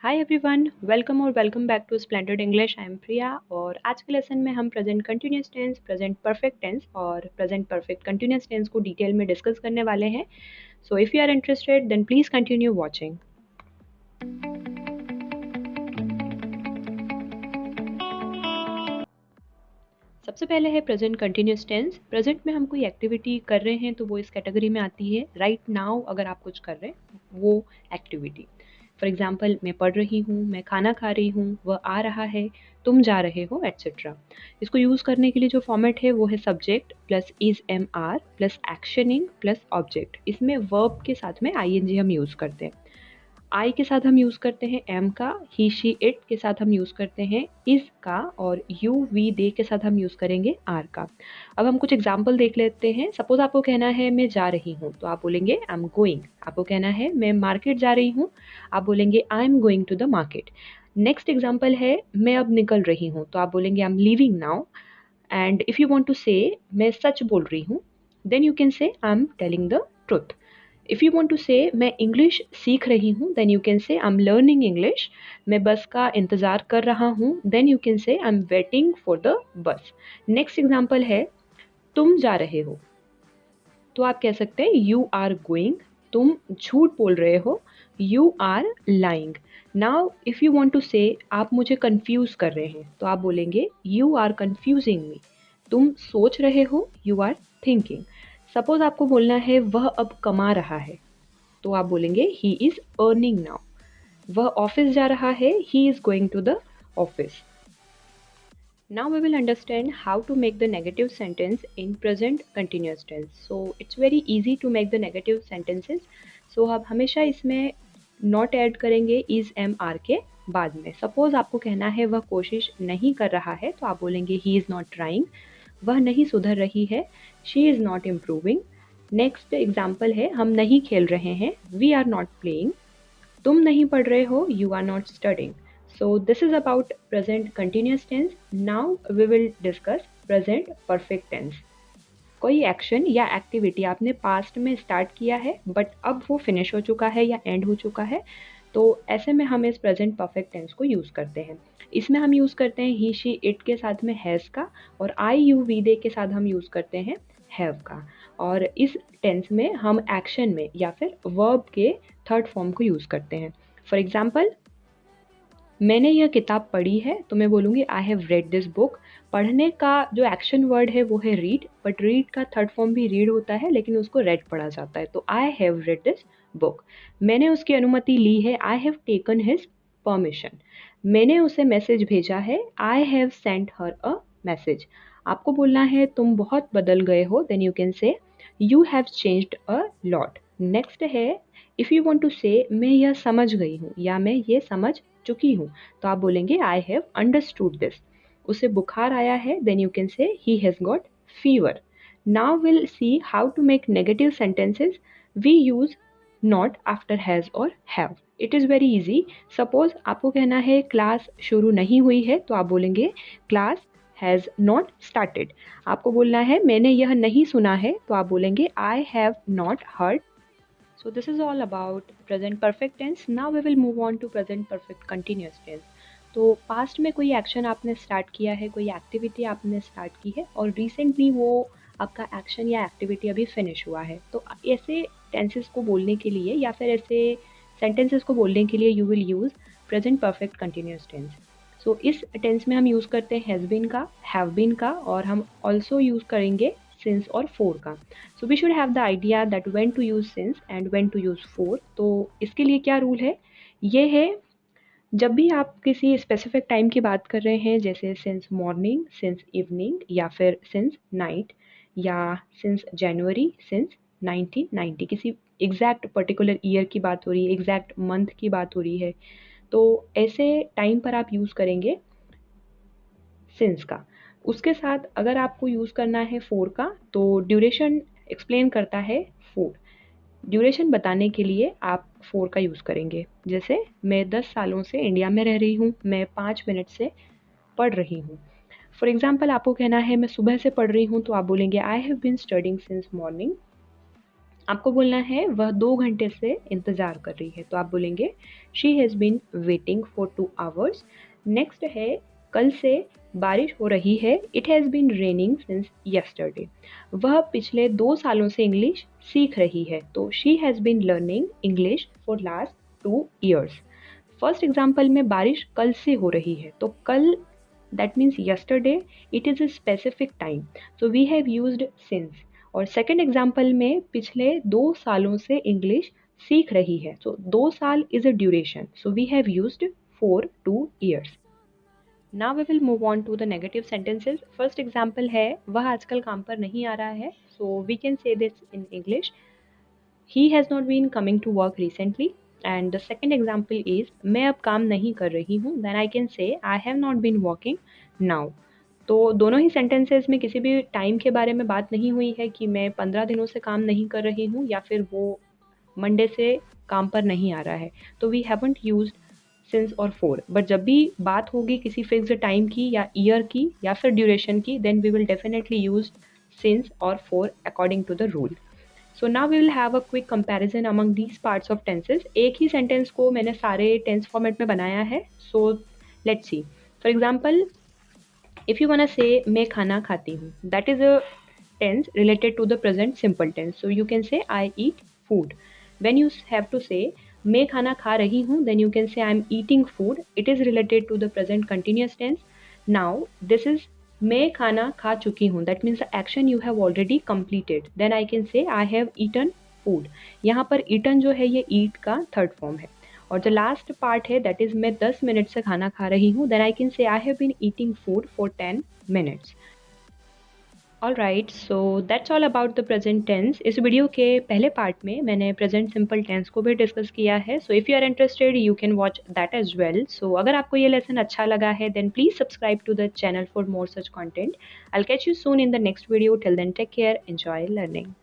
Hi everyone, welcome back to Splendid English. I am Priya और आज के लेसन में हम present continuous tense, present perfect tense और प्रेजेंट परफेक्ट कंटिन्यूस टेंस को डिटेल में डिस्कस करने वाले हैं। So if you are interested then please continue watching. सबसे पहले है प्रेजेंट कंटिन्यूस टेंस। प्रेजेंट में हम कोई एक्टिविटी कर रहे हैं तो वो इस कैटेगरी में आती है। राइट नाउ अगर आप कुछ कर रहे हैं वो एक्टिविटी। फॉर एग्जाम्पल, मैं पढ़ रही हूँ, मैं खाना खा रही हूँ, वह आ रहा है, तुम जा रहे हो, एट्सेट्रा। इसको यूज़ करने के लिए जो फॉर्मेट है वो है subject plus is am are plus actioning plus object. इसमें वर्ब के साथ में आई एन जी हम यूज़ करते हैं। आई के साथ हम यूज़ करते हैं एम का, ही शी इट के साथ हम यूज़ करते हैं इज़ का, और यू वी दे के साथ हम यूज़ करेंगे आर का। अब हम कुछ एग्जाम्पल देख लेते हैं। सपोज आपको कहना है मैं जा रही हूँ, तो आप बोलेंगे आई एम गोइंग। आपको कहना है मैं मार्केट जा रही हूँ, आप बोलेंगे I am going to the market. Next example है मैं अब निकल रही हूँ, तो आप बोलेंगे I am leaving now. And if you want to say मैं सच बोल रही हूँ, then you can say I am telling the truth. If you want to say मैं इंग्लिश सीख रही हूँ, then you can say I am learning English. मैं बस का इंतज़ार कर रहा हूँ, then you can say I am waiting for the bus. Next example है तुम जा रहे हो, तो आप कह सकते हैं यू आर गोइंग। तुम झूठ बोल रहे हो, you are lying. Now if you want to say आप मुझे कंफ्यूज कर रहे हैं, तो आप बोलेंगे यू आर कंफ्यूजिंग मी। तुम सोच रहे हो, यू आर थिंकिंग। सपोज आपको बोलना है वह अब कमा रहा है, तो आप बोलेंगे ही इज़ अर्निंग नाउ। वह ऑफिस जा रहा है, he is going to the office. Now we will understand how to make the negative sentence in present continuous tense. So it's very easy to make the negative sentences. So आप हमेशा इसमें not add करेंगे is am are के बाद में। Suppose आपको कहना है वह कोशिश नहीं कर रहा है, तो आप बोलेंगे he is not trying। वह नहीं सुधर रही है, she is not improving। Next example है हम नहीं खेल रहे हैं, we are not playing। तुम नहीं पढ़ रहे हो, you are not studying। So this is about present continuous tense. Now we will discuss present perfect tense. कोई एक्शन या एक्टिविटी आपने पास्ट में स्टार्ट किया है बट अब वो फिनिश हो चुका है या एंड हो चुका है, तो ऐसे में हम इस प्रेजेंट परफेक्ट टेंस को यूज़ करते हैं। इसमें हम यूज़ करते हैं ही शी इट के साथ में हैज़ का, और आई यू वी दे के साथ हम यूज़ करते हैं हैव का। और इस टेंस में हम एक्शन में या फिर वर्ब के थर्ड फॉर्म को यूज़ करते हैं। फॉर एग्जाम्पल, मैंने यह किताब पढ़ी है, तो मैं बोलूँगी I have read this book. पढ़ने का जो एक्शन वर्ड है वो है रीड, बट रीड का थर्ड फॉर्म भी रीड होता है लेकिन उसको रेड पढ़ा जाता है, तो I have read this book. मैंने उसकी अनुमति ली है, I have taken his permission. मैंने उसे मैसेज भेजा है, I have sent her a message. आपको बोलना है तुम बहुत बदल गए हो, देन यू कैन से you have changed a lot. Next है if you want to say मैं यह समझ गई हूँ या मैं ये समझ चुकी हूँ, तो आप बोलेंगे आई हैव अंडरस्टूड दिस। उसे बुखार आया है, then you can say he has got fever. Now will see how to make negative sentences. We use not after has और have. It is very easy. Suppose आपको कहना है class शुरू नहीं हुई है, तो आप बोलेंगे क्लास हैज़ नॉट स्टार्टेड। आपको बोलना है मैंने यह नहीं सुना है, तो आप बोलेंगे I have not heard. So this is all about present perfect tense. Now we will move on to present perfect continuous tense. तो पास्ट में कोई एक्शन आपने स्टार्ट किया है, कोई एक्टिविटी आपने स्टार्ट की है और रिसेंटली वो आपका एक्शन या एक्टिविटी अभी फिनिश हुआ है, तो ऐसे टेंसेस को बोलने के लिए या फिर ऐसे सेंटेंसेस को बोलने के लिए you will use present perfect continuous tense. So इस टेंस में हम यूज़ करते हैं हैज़ बीन का, हैव बीन का, और हम ऑल्सो यूज़ करेंगे सिंस और फोर का। So we should have the idea that when to use since and when to use for. तो इसके लिए क्या रूल है, ये है जब भी आप किसी स्पेसिफिक टाइम की बात कर रहे हैं, जैसे सिंस मॉर्निंग, सिंस इवनिंग, या फिर सिंस नाइट, या सिंस जनवरी, सिंस 1990, किसी एग्जैक्ट पर्टिकुलर ईयर की बात हो रही है, एग्जैक्ट मंथ की बात हो रही है, तो ऐसे टाइम पर आप यूज़ करेंगे सिंस का। उसके साथ अगर आपको यूज़ करना है फोर का, तो ड्यूरेशन एक्सप्लेन करता है फोर। ड्यूरेशन बताने के लिए आप फोर का यूज़ करेंगे। जैसे मैं 10 सालों से इंडिया में रह रही हूँ, मैं 5 मिनट से पढ़ रही हूँ। फॉर एग्जाम्पल, आपको कहना है मैं सुबह से पढ़ रही हूँ, तो आप बोलेंगे I have been studying since morning आपको बोलना है वह 2 घंटे से इंतज़ार कर रही है, तो आप बोलेंगे she has been waiting for 2 hours. Next है कल से बारिश हो रही है, it has been raining since yesterday. वह पिछले 2 सालों से इंग्लिश सीख रही है, तो she has been learning English for last 2 years. First example में बारिश कल से हो रही है, तो कल that means yesterday, it is a specific time, so we have used since। और सेकेंड एग्जाम्पल में पिछले 2 सालों से इंग्लिश सीख रही है, so 2 साल is a duration, so we have used for 2 years। Now we will move on to the negative sentences। First example है वह आजकल काम पर नहीं आ रहा है, so we can say this in English, he has not been coming to work recently। and the second example is मैं अब काम नहीं कर रही हूँ, then I can say I have not been working now। तो दोनों ही सेंटेंसेस में किसी भी टाइम के बारे में बात नहीं हुई है कि मैं 15 दिनों से काम नहीं कर रही हूँ या फिर वो मंडे से काम पर नहीं आ रहा है, तो वी हैवंट यूज्ड सिंस और फोर। बट जब भी बात होगी किसी फिक्स्ड टाइम की या ईयर की या फिर ड्यूरेशन की, then we will definitely use since और for according to the rule. So now we will have a quick comparison among these parts of tenses. एक ही सेंटेंस को मैंने सारे टेंस फॉर्मेट में बनाया है, so let's see. For example, if you want say मैं खाना खाती हूँ, that is a tense related to the present simple tense, so you can say I eat food। when you have to say मैं खाना खा रही हूँ, then you can say I am eating food, it is related to the present continuous tense। now this is मैं खाना खा चुकी हूँ, that means the action you have already completed, then I can say I have eaten food। यहाँ पर eaten जो है ये eat का थर्ड फॉर्म है। और जो लास्ट पार्ट है दैट इज मैं 10 मिनट से खाना खा रही हूँ, then I can say I have been eating food for 10 minutes. Alright, so that's all about the present tense. इस वीडियो के पहले पार्ट में मैंने प्रेजेंट सिंपल टेंस को भी डिस्कस किया है, so if you are interested you can watch that as well. So अगर आपको ये लेसन अच्छा लगा है then please subscribe to the channel for more such content. I will catch you soon in the next video. Till then take care, enjoy learning.